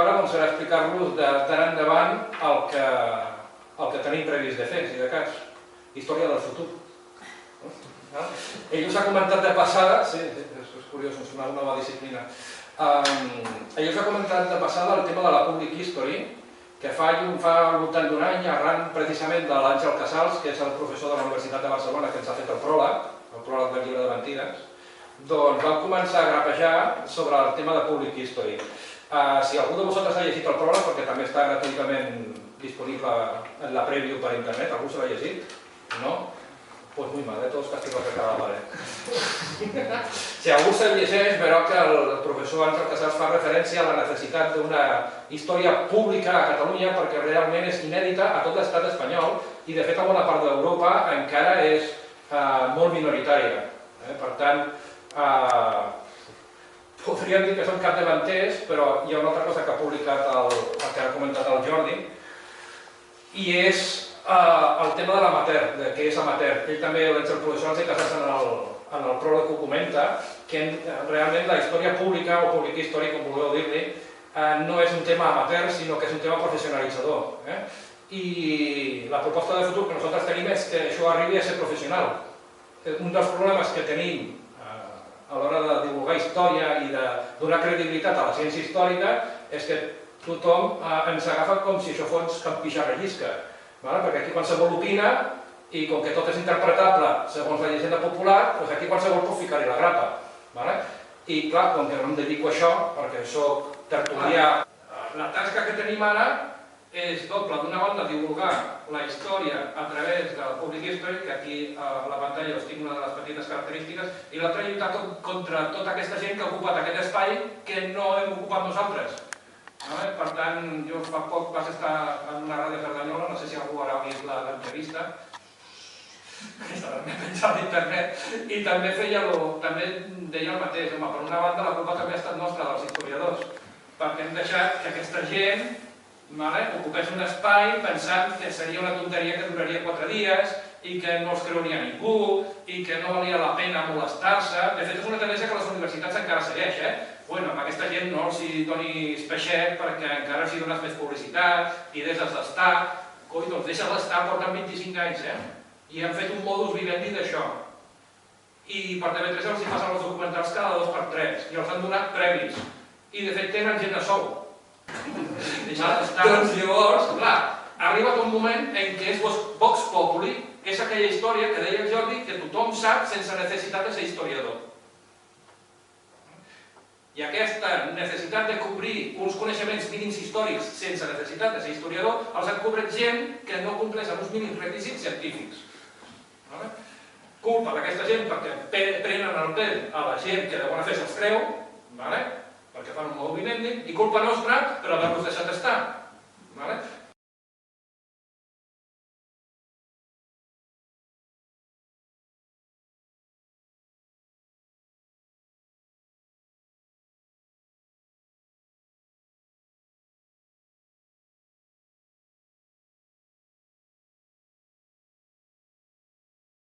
ara serà explicar-vos d'ara endavant el que tenim previst de fer, si de cas. Història del futur. Ell us ha comentat de passada, sí, és curiós, és una nova disciplina. Ell us ha comentat de passada el tema de la Public History, que fa al voltant d'un any, arran precisament de l'Àngel Casals, que és el professor de la Universitat de Barcelona que ens ha fet el pròleg del llibre de mentides, doncs vam començar a grapejar sobre el tema de Public History. Si algú de vosaltres ha llegit el pròleg, perquè també està gratuïtament disponible en la preview per internet, algú se l'ha llegit? No? Pues muy mal, todos castigos de cada pared. Si algú se'l llegeix, veurà que el professor Àngel Casals fa referència a la necessitat d'una història pública a Catalunya perquè realment és inèdita a tot l'estat espanyol i de fet a bona part d'Europa encara és molt minoritària. Per tant, podríem dir que són capdavanters, però hi ha una altra cosa que ha publicat el que ha comentat el Jordi, i és el tema de l'amateur, de què és amateur. Ell també, el professor Àngel Casals en el pròleg ho comenta, que realment la història pública o public history, com vulgueu dir-li, no és un tema amateur, sinó que és un tema professionalitzador. I la proposta de futur que nosaltres tenim és que això arribi a ser professional. Un dels problemes que tenim a l'hora de divulgar història i de donar credibilitat a la ciència històrica és que tothom ens agafa com si això fos Can Pixarrellisca, perquè aquí qualsevol opina i com que tot és interpretable segons la llegenda popular, doncs aquí qualsevol pot ficar-hi la grapa. I clar, com que no em dedico a això, perquè soc tertulià, la tasca que tenim ara és doble. D'una banda, divulgar la història a través del Public History, que aquí a la pantalla us tinc una de les petites característiques, i l'altra, lluitar contra tota aquesta gent que ha ocupat aquest espai que no hem ocupat nosaltres. Per tant, jo fa poc vaig estar en una ràdio cerdanyola, no sé si algú haurà vist l'entrevista, que està també penjada a internet, i també deia el mateix. Per una banda, la culpa també ha estat nostra, dels historiadors, perquè hem deixat que aquesta gent ocupés un espai pensant que seria una tonteria que duraria 4 dies i que no els creuria ningú i que no valia la pena molestar-se. De fet, és una tendència que a les universitats encara segueix. Bueno, amb aquesta gent no els donis peixet perquè encara els dones més publicitat i deixes d'estar. Coi, doncs deixes d'estar, porten 25 anys, i han fet un modus vivendi d'això. I per TV3 els hi passen els documentals cada 2 per 3 i els han donat premis. I de fet tenen gent a sou. Doncs llavors, clar, ha arribat un moment en què és Vox Populi, que és aquella història que deia el Jordi que tothom sap sense necessitat de ser historiador. I aquesta necessitat de cobrir uns coneixements mínims històrics sense necessitat de ser historiador els han cobrat gent que no compleix amb uns mínims requisits científics. Culpa d'aquesta gent perquè prenen el pèl a la gent que de bona fe se'ls creu, perquè fan un moviment, i culpa nostra per haver-nos deixat